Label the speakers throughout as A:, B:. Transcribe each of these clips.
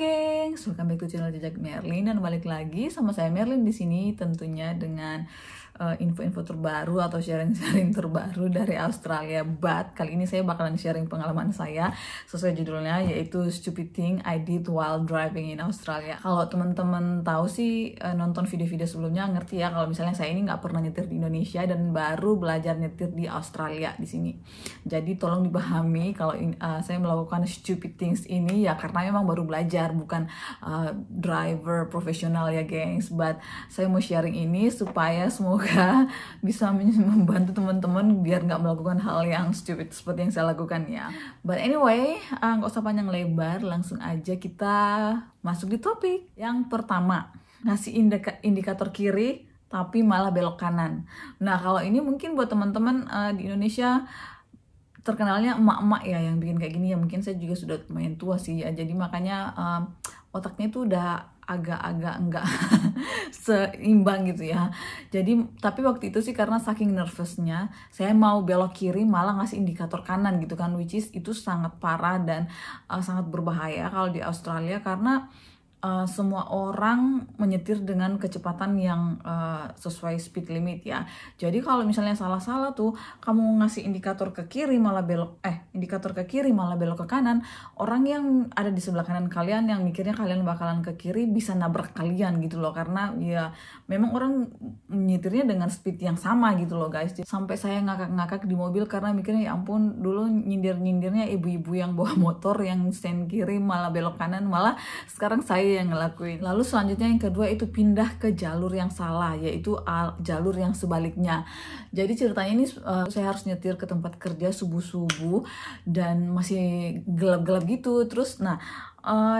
A: gengs, welcome back to channel Jejak Merlin dan balik lagi sama saya Merlin di sini tentunya dengan info-info terbaru atau sharing-sharing terbaru dari Australia. But kali ini saya bakalan sharing pengalaman saya sesuai judulnya, yaitu Stupid Thing I Did While Driving in Australia. Kalau teman-teman tahu sih nonton video-video sebelumnya ngerti ya kalau misalnya saya ini nggak pernah nyetir di Indonesia dan baru belajar nyetir di Australia di sini. Jadi tolong dipahami kalau saya melakukan stupid things ini ya karena memang baru belajar, bukan driver profesional ya gengs. But saya mau sharing ini supaya semoga bisa membantu teman-teman biar nggak melakukan hal yang stupid seperti yang saya lakukan ya. But anyway, nggak usah panjang lebar, langsung aja kita masuk di topik. Yang pertama, ngasih indikator kiri tapi malah belok kanan. Nah kalau ini mungkin buat teman-teman di Indonesia terkenalnya emak-emak ya yang bikin kayak gini ya. Mungkin saya juga sudah lumayan tua sih ya, jadi makanya otaknya itu udah agak-agak enggak seimbang gitu ya. Jadi tapi waktu itu sih karena saking nervousnya saya mau belok kiri malah ngasih indikator kanan gitu kan, which is itu sangat parah dan sangat berbahaya kalau di Australia karena semua orang menyetir dengan kecepatan yang sesuai speed limit ya. Jadi kalau misalnya salah-salah tuh kamu ngasih indikator ke kiri malah belok indikator ke kiri malah belok ke kanan, orang yang ada di sebelah kanan kalian yang mikirnya kalian bakalan ke kiri bisa nabrak kalian gitu loh, karena ya memang orang menyetirnya dengan speed yang sama gitu loh guys. Sampai saya ngakak-ngakak di mobil karena mikirnya ya ampun, dulu nyindir-nyindirnya ibu-ibu yang bawa motor yang sen kiri malah belok kanan, malah sekarang saya yang ngelakuin. Lalu selanjutnya yang kedua itu pindah ke jalur yang salah, yaitu jalur yang sebaliknya. Jadi ceritanya ini saya harus nyetir ke tempat kerja subuh-subuh dan masih gelap-gelap gitu. Terus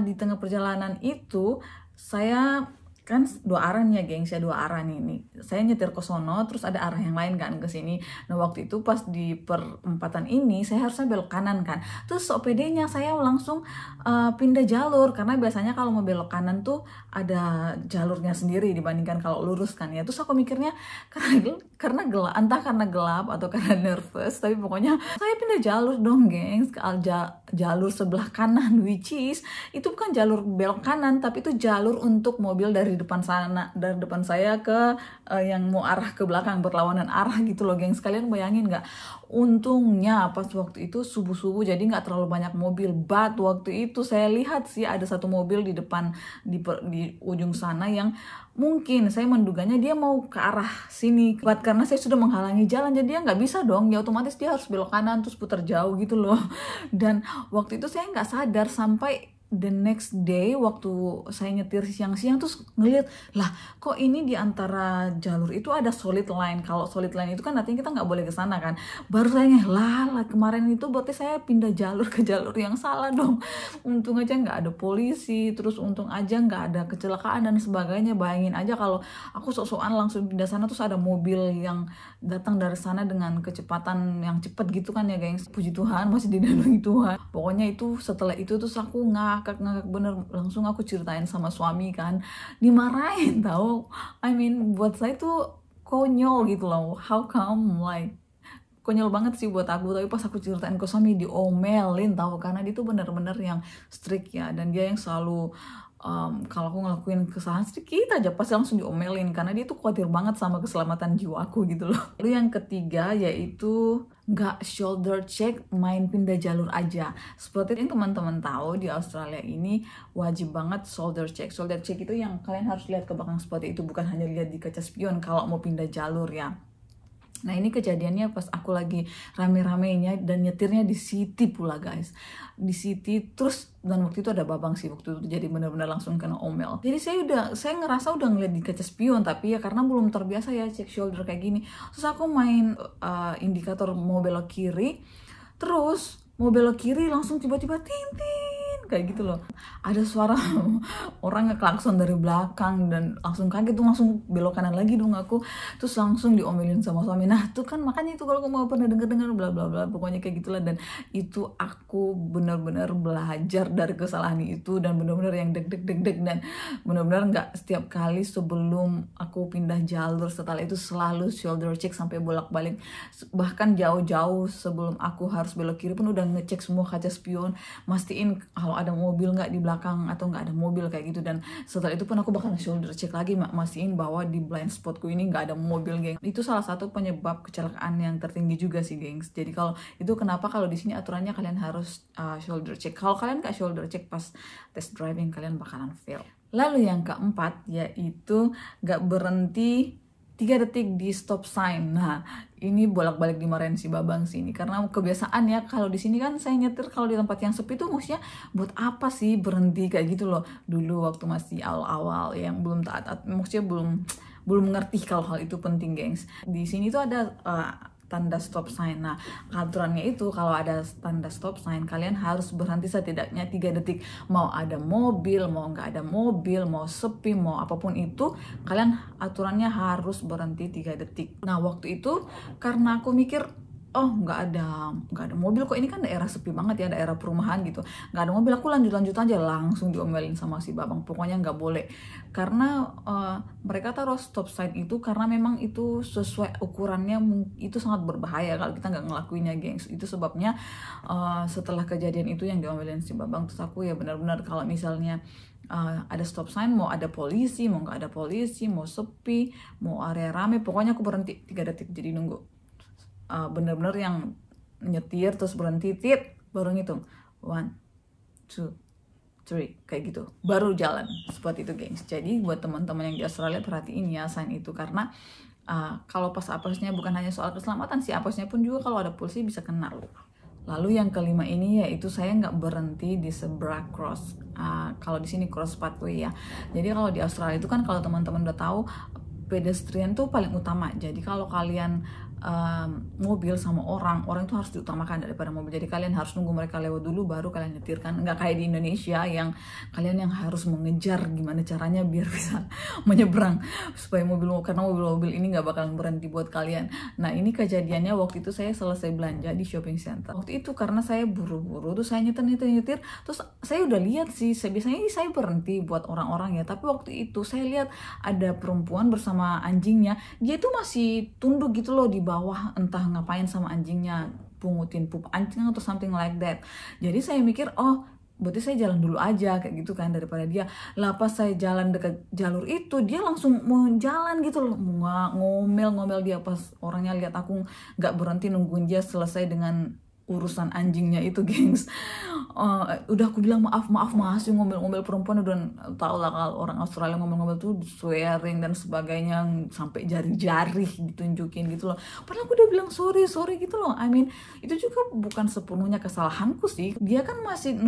A: di tengah perjalanan itu saya kan dua arah nih ya gengs ya, dua arah nih. Saya nyetir ke sono terus ada arah yang lain kan ke sini. Nah waktu itu pas di perempatan ini saya harusnya belok kanan kan, terus OPD-nya saya langsung pindah jalur karena biasanya kalau mau belok kanan tuh ada jalurnya sendiri dibandingkan kalau lurus kan ya. Terus aku mikirnya karena gelap, entah karena gelap atau karena nervous, tapi pokoknya saya pindah jalur dong gengs ke jalur sebelah kanan, which is itu bukan jalur belok kanan tapi itu jalur untuk mobil dari depan saya ke yang mau arah ke belakang, berlawanan arah gitu loh gengs. Kalian bayangin nggak? Untungnya pas waktu itu subuh-subuh jadi nggak terlalu banyak mobil. But waktu itu saya lihat sih ada satu mobil di depan di ujung sana yang mungkin saya menduganya dia mau ke arah sini. But karena saya sudah menghalangi jalan jadi dia nggak bisa dong, ya otomatis dia harus belok kanan terus putar jauh gitu loh. Dan waktu itu saya nggak sadar sampai the next day waktu saya nyetir siang-siang terus ngeliat, lah kok ini di antara jalur itu ada solid line. Kalau solid line itu kan artinya kita nggak boleh ke sana kan. Baru saya lah kemarin itu berarti saya pindah jalur ke jalur yang salah dong. Untung aja nggak ada polisi, terus untung aja nggak ada kecelakaan dan sebagainya. Bayangin aja kalau aku sok-sokan langsung pindah sana terus ada mobil yang datang dari sana dengan kecepatan yang cepat gitu kan ya gengs. Puji Tuhan masih dilindungi Tuhan. Pokoknya itu setelah itu terus aku ngakak bener, langsung aku ceritain sama suami kan, dimarahin tahu. I mean buat saya tuh konyol gitu loh, how come, like konyol banget sih buat aku. Tapi pas aku ceritain ke suami diomelin tahu, karena dia tuh bener-bener yang strict ya, dan dia yang selalu kalau aku ngelakuin kesalahan sedikit aja pasti langsung diomelin karena dia tuh khawatir banget sama keselamatan jiwaku gitu loh. Lalu yang ketiga yaitu nggak shoulder check, main pindah jalur aja. Seperti yang teman-teman tahu di Australia ini wajib banget shoulder check. Shoulder check itu yang kalian harus lihat ke belakang seperti itu, bukan hanya lihat di kaca spion kalau mau pindah jalur ya. Nah ini kejadiannya pas aku lagi rame-ramenya dan nyetirnya di city pula guys, di city. Terus dan waktu itu ada babang sih waktu itu, jadi benar-benar langsung kena omel. Jadi saya ngerasa udah ngeliat di kaca spion, tapi ya karena belum terbiasa ya cek shoulder kayak gini. Terus aku main indikator mau belok kiri, terus mau belok kiri langsung tiba-tiba tin kayak gitu loh. Ada suara orang ngeklakson dari belakang dan langsung kaget tuh, langsung belok kanan lagi dong aku. Terus langsung diomelin sama suami. Nah tuh kan makanya itu kalau kamu mau pernah denger bla bla bla, pokoknya kayak gitulah. Dan itu aku benar-benar belajar dari kesalahan itu dan benar-benar yang deg dan benar-benar nggak setiap kali sebelum aku pindah jalur setelah itu selalu shoulder check sampai bolak-balik. Bahkan jauh-jauh sebelum aku harus belok kiri pun udah ngecek semua kaca spion, mastiin kalau ada mobil nggak di belakang atau nggak ada mobil kayak gitu. Dan setelah itu pun aku bakal shoulder check lagi, mastiin bahwa di blind spotku ini nggak ada mobil, geng. Itu salah satu penyebab kecelakaan yang tertinggi juga sih, gengs. Jadi kalau itu kenapa kalau di sini aturannya kalian harus shoulder check. Kalau kalian nggak shoulder check pas test driving, kalian bakalan fail. Lalu yang keempat yaitu nggak berhenti 3 detik di stop sign. Nah, ini bolak-balik dimarahin si Babang sini karena kebiasaan ya, kalau di sini kan saya nyetir kalau di tempat yang sepi tuh maksudnya buat apa sih berhenti kayak gitu loh. Dulu waktu masih awal-awal yang belum taat, maksudnya belum mengerti kalau hal itu penting, gengs. Di sini tuh ada tanda stop sign. Nah, aturannya itu kalau ada tanda stop sign, kalian harus berhenti setidaknya 3 detik. Mau ada mobil, mau nggak ada mobil, mau sepi, mau apapun itu, kalian aturannya harus berhenti 3 detik. Nah, waktu itu karena aku mikir, oh nggak ada mobil kok, ini kan daerah sepi banget ya, daerah perumahan gitu, nggak ada mobil, aku lanjut aja, langsung diomelin sama si Babang, pokoknya nggak boleh. Karena mereka taruh stop sign itu karena memang itu sesuai ukurannya, itu sangat berbahaya kalau kita nggak ngelakuinnya, gengs. Itu sebabnya setelah kejadian itu yang diomelin si Babang, terus aku ya benar-benar kalau misalnya ada stop sign, mau ada polisi, mau nggak ada polisi, mau sepi, mau area rame, pokoknya aku berhenti 3 detik, jadi nunggu bener-bener yang nyetir terus berhenti, baru ngitung 1, 2, 3 kayak gitu, baru jalan seperti itu, gengs. Jadi buat teman-teman yang di Australia, perhatiin ya sign itu, karena kalau pas apesnya bukan hanya soal keselamatan sih, apesnya pun juga kalau ada polisi bisa kena loh. Lalu yang kelima ini yaitu saya nggak berhenti di zebra cross. Kalau di sini cross pathway ya. Jadi kalau di Australia itu kan, kalau teman-teman udah tahu, pedestrian tuh paling utama. Jadi kalau kalian mobil sama orang itu harus diutamakan daripada mobil. Jadi kalian harus nunggu mereka lewat dulu baru kalian nyetir, kan nggak kayak di Indonesia yang kalian yang harus mengejar gimana caranya biar bisa menyeberang supaya karena mobil-mobil ini nggak bakalan berhenti buat kalian. Nah, ini kejadiannya waktu itu saya selesai belanja di shopping center. Waktu itu karena saya buru-buru tuh saya nyetir, terus saya udah lihat sih, biasanya saya berhenti buat orang-orang ya, tapi waktu itu saya lihat ada perempuan bersama anjingnya, dia itu masih tunduk gitu loh di bawah, entah ngapain sama anjingnya, pungutin pup anjing atau something like that. Jadi saya mikir, oh berarti saya jalan dulu aja kayak gitu kan, daripada dia. Lah pas saya jalan dekat jalur itu, dia langsung mau jalan gitu loh, ngomel dia. Pas orangnya lihat aku nggak berhenti nungguin dia selesai dengan urusan anjingnya itu, gengs. Udah aku bilang maaf masih ngomel perempuan. Udah tau lah kalau orang Australia ngomel tuh swearing dan sebagainya, sampai jari-jari ditunjukin gitu loh. Padahal aku udah bilang sorry gitu loh. I mean, itu juga bukan sepenuhnya kesalahanku sih. Dia kan masih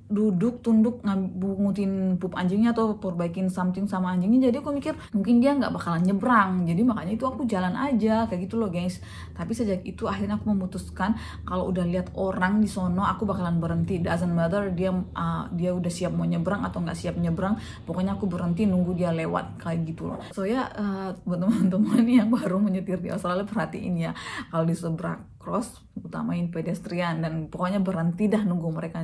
A: duduk tunduk ngabungutin pup anjingnya atau perbaikin something sama anjingnya. Jadi aku mikir mungkin dia nggak bakalan nyebrang. Jadi makanya itu aku jalan aja kayak gitu loh, gengs. Tapi sejak itu akhirnya aku memutuskan kalau udah lihat orang di sono, aku bakalan berhenti. Doesn't matter dia udah siap mau nyebrang atau nggak siap nyebrang, pokoknya aku berhenti nunggu dia lewat kayak gitu loh. So ya, buat teman-teman yang baru menyetir di Australia, perhatiin ya, kalau di zebra cross utamain pedestrian dan pokoknya berhenti dah nunggu mereka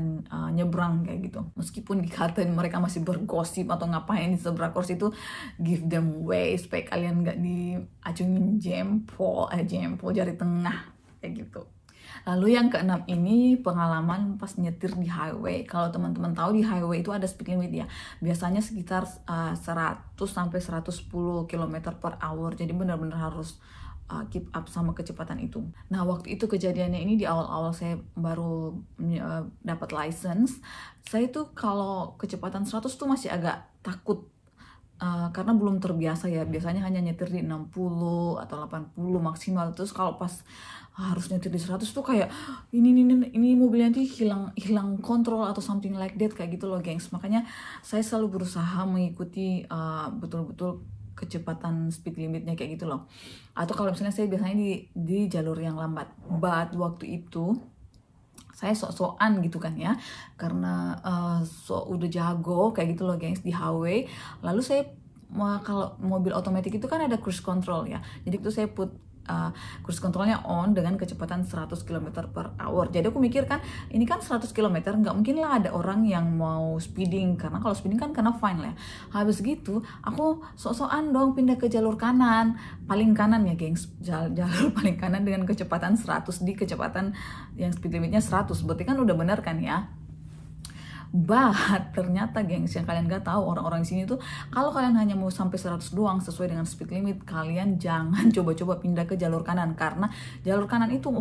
A: nyebrang kayak gitu. Meskipun dikatain mereka masih bergosip atau ngapain di zebra cross itu, give them way supaya kalian nggak diacungin jempol jari tengah kayak gitu. Lalu yang keenam ini pengalaman pas nyetir di highway. Kalau teman-teman tahu di highway itu ada speed limit ya. Biasanya sekitar 100 sampai 110 km per hour. Jadi benar-benar harus keep up sama kecepatan itu. Nah, waktu itu kejadiannya ini di awal-awal saya baru dapat license. Saya tuh kalau kecepatan 100 tuh masih agak takut. Karena belum terbiasa ya, biasanya hanya nyetir di 60 atau 80 maksimal. Terus kalau pas harus nyetir di 100 tuh kayak ini mobilnya nanti hilang kontrol atau something like that kayak gitu loh, gengs. Makanya saya selalu berusaha mengikuti betul-betul kecepatan speed limitnya kayak gitu loh. Atau kalau misalnya saya biasanya di jalur yang lambat. But waktu itu saya sok-sokan gitu kan ya, karena udah jago kayak gitu loh, gengs, di highway. Lalu saya kalau mobil otomatis itu kan ada cruise control ya, jadi itu saya put cruise controlnya on dengan kecepatan 100 km per hour. Jadi aku mikir kan, ini kan 100 km, nggak mungkin lah ada orang yang mau speeding, karena kalau speeding kan kena fine lah ya. Habis gitu aku sok-sokan dong pindah ke jalur kanan, paling kanan ya, gengs, jalur paling kanan dengan kecepatan 100 di kecepatan yang speed limitnya 100, berarti kan udah bener kan ya. But ternyata gengs, yang kalian gak tahu, orang-orang di sini tuh kalau kalian hanya mau sampai 100 doang sesuai dengan speed limit, kalian jangan coba-coba pindah ke jalur kanan, karena jalur kanan itu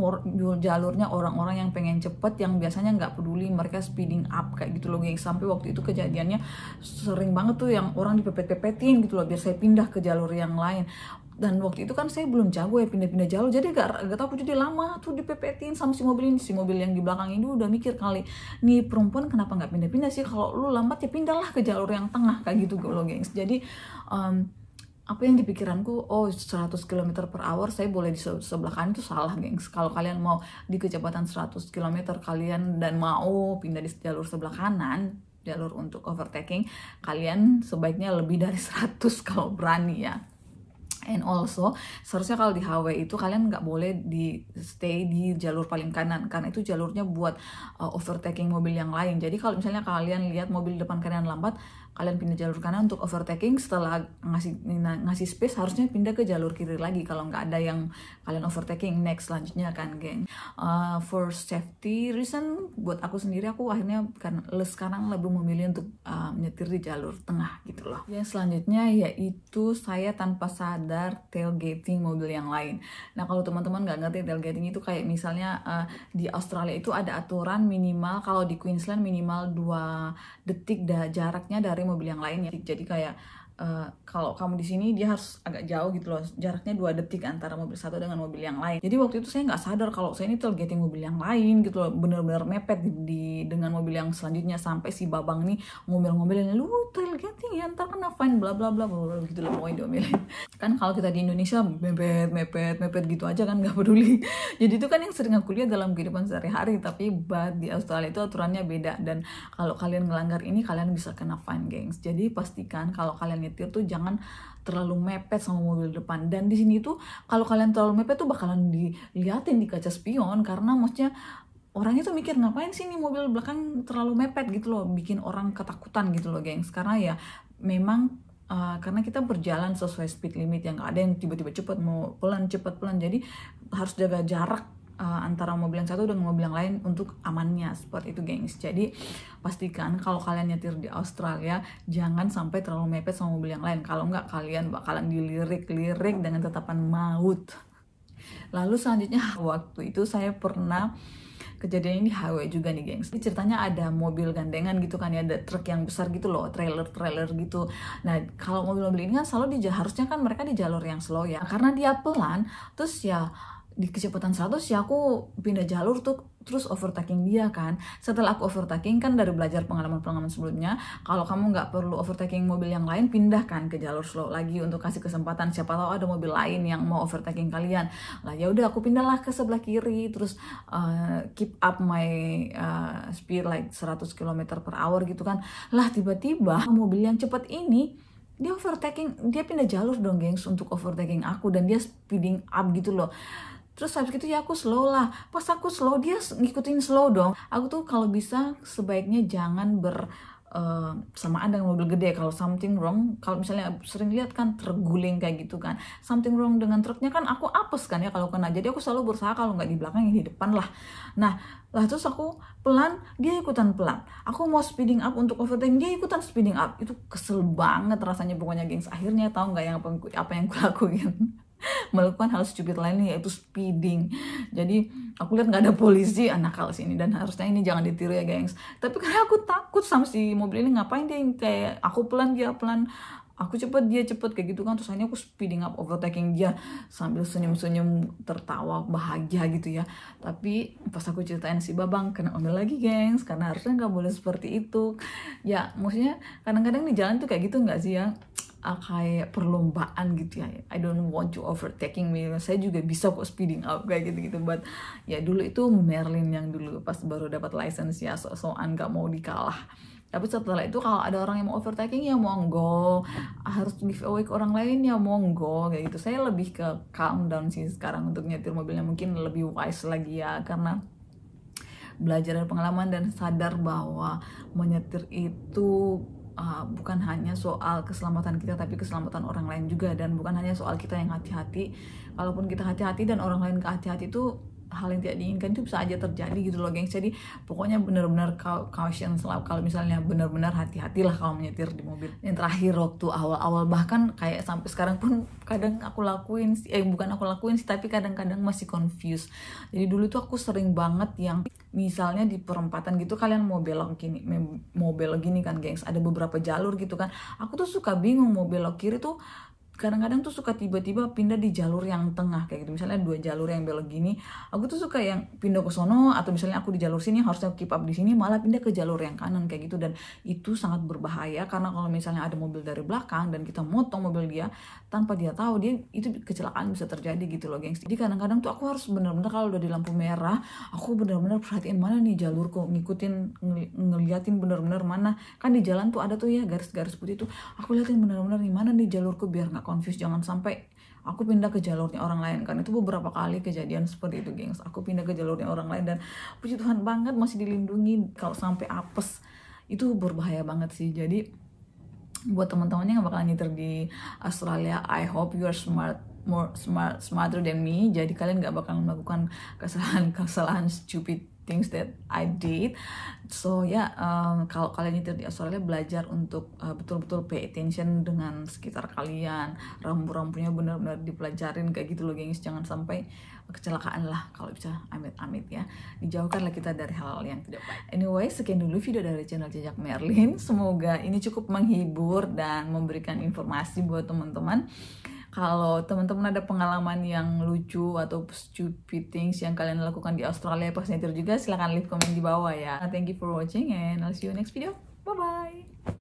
A: jalurnya orang-orang yang pengen cepet, yang biasanya nggak peduli, mereka speeding up kayak gitu loh gengs. Sampai waktu itu kejadiannya sering banget tuh yang orang dipepet-pepetin gitu loh biar saya pindah ke jalur yang lain. Dan waktu itu kan saya belum jago ya pindah-pindah jalur, jadi gak tahu jadi lama tuh dipepetin sama si mobil ini. Si mobil yang di belakang ini udah mikir kali, nih perempuan kenapa nggak pindah-pindah sih, kalau lu lambat ya pindahlah ke jalur yang tengah kayak gitu loh gengs. Jadi apa yang di pikiranku, oh 100 km/h saya boleh di sebelah kanan, itu salah gengs. Kalau kalian mau di kecepatan 100 km kalian dan mau pindah di jalur sebelah kanan, jalur untuk overtaking, kalian sebaiknya lebih dari 100 kalau berani ya. And also seharusnya kalau di highway itu kalian nggak boleh di stay di jalur paling kanan, karena itu jalurnya buat overtaking mobil yang lain. Jadi kalau misalnya kalian lihat mobil depan kalian lambat, kalian pindah jalur kanan untuk overtaking, setelah ngasih space harusnya pindah ke jalur kiri lagi kalau nggak ada yang kalian overtaking next selanjutnya kan geng. For safety reason buat aku sendiri, aku akhirnya sekarang lebih memilih untuk menyetir di jalur tengah gitu loh. Yang selanjutnya yaitu saya tanpa sadar tailgating mobil yang lain. Nah kalau teman-teman nggak ngerti tailgating itu kayak misalnya di Australia itu ada aturan minimal, kalau di Queensland minimal 2 detik jaraknya dari mobil yang lain ya. Jadi kayak kalau kamu di sini dia harus agak jauh gitu loh, jaraknya 2 detik antara mobil satu dengan mobil yang lain. Jadi waktu itu saya nggak sadar kalau saya ini tailgating mobil yang lain gitu loh, bener-bener mepet dengan mobil yang selanjutnya, sampai si babang nih ngomel-ngomelin, lu tailgating ya ntar kena fine bla bla bla bla gitu loh, pokoknya diomelin. Kan kalau kita di Indonesia mepet gitu aja kan, nggak peduli. Jadi itu kan yang sering aku lihat dalam kehidupan sehari-hari, tapi di Australia itu aturannya beda, dan kalau kalian ngelanggar ini kalian bisa kena fine gengs. Jadi pastikan kalau kalian nyetir tuh jangan terlalu mepet sama mobil depan. Dan di sini tuh kalau kalian terlalu mepet tuh bakalan diliatin di kaca spion, karena maksudnya orang itu mikir ngapain sih nih mobil belakang terlalu mepet gitu loh, bikin orang ketakutan gitu loh gengs. Karena ya memang karena kita berjalan sesuai speed limit, yang gak ada yang tiba-tiba cepet mau pelan cepet pelan, jadi harus jaga jarak antara mobil yang satu dengan mobil yang lain untuk amannya, seperti itu gengs. Jadi pastikan kalau kalian nyetir di Australia jangan sampai terlalu mepet sama mobil yang lain, kalau nggak kalian bakalan dilirik-lirik dengan tetapan maut. Lalu selanjutnya waktu itu saya pernah kejadian ini di highway juga nih gengs. Ini ceritanya ada mobil gandengan gitu kan ya, ada truk yang besar gitu loh, trailer gitu. Nah kalau mobil-mobil ini kan selalu harusnya kan mereka di jalur yang slow ya, karena dia pelan, terus ya di kecepatan 100 ya aku pindah jalur tuh, terus overtaking dia kan. Setelah aku overtaking kan, dari belajar pengalaman sebelumnya, kalau kamu nggak perlu overtaking mobil yang lain, pindahkan ke jalur slow lagi untuk kasih kesempatan, siapa tahu ada mobil lain yang mau overtaking kalian. Lah ya udah aku pindahlah ke sebelah kiri, terus keep up my speed like 100 km/h gitu kan. Lah tiba-tiba mobil yang cepat ini dia overtaking, dia pindah jalur dong gengs untuk overtaking aku, dan dia speeding up gitu loh. Terus habis itu ya aku slow lah. Pas aku slow dia ngikutin slow dong. Aku tuh kalau bisa sebaiknya jangan samaan dengan mobil gede. Kalau something wrong, kalau misalnya sering lihat kan terguling kayak gitu kan, something wrong dengan truknya kan, aku apes kan ya kalau kena. Jadi aku selalu berusaha kalau nggak di belakang ya di depan lah. Nah terus aku pelan, dia ikutan pelan. Aku mau speeding up untuk overtaking, dia ikutan speeding up. Itu kesel banget rasanya pokoknya gengs. Akhirnya tahu nggak apa yang aku lakuin? Melakukan hal stupid lainnya, yaitu speeding. Jadi aku lihat nggak ada polisi, nakal sini, dan harusnya ini jangan ditiru ya gengs. Tapi karena aku takut sama si mobil ini, ngapain dia kayak aku pelan dia pelan, aku cepet dia cepet kayak gitu kan. Terus akhirnya aku speeding up overtaking dia sambil senyum-senyum tertawa bahagia gitu ya. Tapi pas aku ceritain si babang kena omel lagi gengs, karena harusnya nggak boleh seperti itu ya. Maksudnya kadang-kadang di jalan tuh kayak gitu nggak sih ya, kayak perlombaan gitu ya. I don't want you overtaking me, saya juga bisa kok speeding up kayak gitu-gitu. But ya dulu itu Merlin yang dulu pas baru dapat license ya, sok-sokan gak mau dikalah. Tapi setelah itu kalau ada orang yang mau overtaking ya monggo, harus give away ke orang lain ya monggo kayak gitu. Saya lebih ke calm down sih sekarang untuk nyetir mobilnya, mungkin lebih wise lagi ya, karena belajar dari pengalaman dan sadar bahwa menyetir itu bukan hanya soal keselamatan kita, tapi keselamatan orang lain juga. Dan bukan hanya soal kita yang hati-hati. Kalaupun kita hati-hati dan orang lain gak hati-hati itu hal yang tidak diinginkan itu bisa aja terjadi gitu loh gengs. Jadi pokoknya benar-benar caution selalu, kalau misalnya benar-benar hati-hatilah kalau menyetir di mobil. Yang terakhir, waktu awal-awal bahkan kayak sampai sekarang pun kadang aku lakuin bukan aku lakuin sih, tapi kadang-kadang masih confused. Jadi dulu tuh aku sering banget yang misalnya di perempatan gitu kalian mau belok gini kan gengs, ada beberapa jalur gitu kan, aku tuh suka bingung mau belok kiri tuh kadang-kadang tuh suka tiba-tiba pindah di jalur yang tengah kayak gitu. Misalnya 2 jalur yang belok gini, aku tuh suka yang pindah ke sono, atau misalnya aku di jalur sini harusnya keep up di sini, malah pindah ke jalur yang kanan kayak gitu. Dan itu sangat berbahaya karena kalau misalnya ada mobil dari belakang dan kita motong mobil dia tanpa dia tahu, dia itu kecelakaan bisa terjadi gitu loh gengs. Jadi kadang-kadang tuh aku harus benar-benar kalau udah di lampu merah, aku benar-benar perhatiin mana nih jalurku, ngikutin ngeliatin benar-benar mana, kan di jalan tuh ada tuh ya garis-garis putih tuh, aku liatin benar-benar nih mana nih jalurku biar nggak confused, jangan sampai aku pindah ke jalurnya orang lain. Kan itu beberapa kali kejadian seperti itu gengs, aku pindah ke jalurnya orang lain dan puji Tuhan banget masih dilindungi. Kalau sampai apes itu berbahaya banget sih. Jadi buat teman-temannya yang bakalan nyetir di Australia, I hope you are smarter than me. Jadi kalian nggak bakal melakukan kesalahan stupid things that I did. So kalau kalian nyetir di Australia, belajar untuk betul-betul pay attention dengan sekitar kalian. Rambu-rambunya benar-benar dipelajarin kayak gitu loh gengs. Jangan sampai kecelakaan lah, kalau bisa amit-amit ya. Dijauhkanlah kita dari hal-hal yang tidak baik. Anyway, sekian dulu video dari channel Jejak Merlin. Semoga ini cukup menghibur dan memberikan informasi buat teman-teman. Kalau teman-teman ada pengalaman yang lucu atau stupid things yang kalian lakukan di Australia pas nyetir juga, silahkan leave comment di bawah ya. Thank you for watching and I'll see you next video. Bye bye.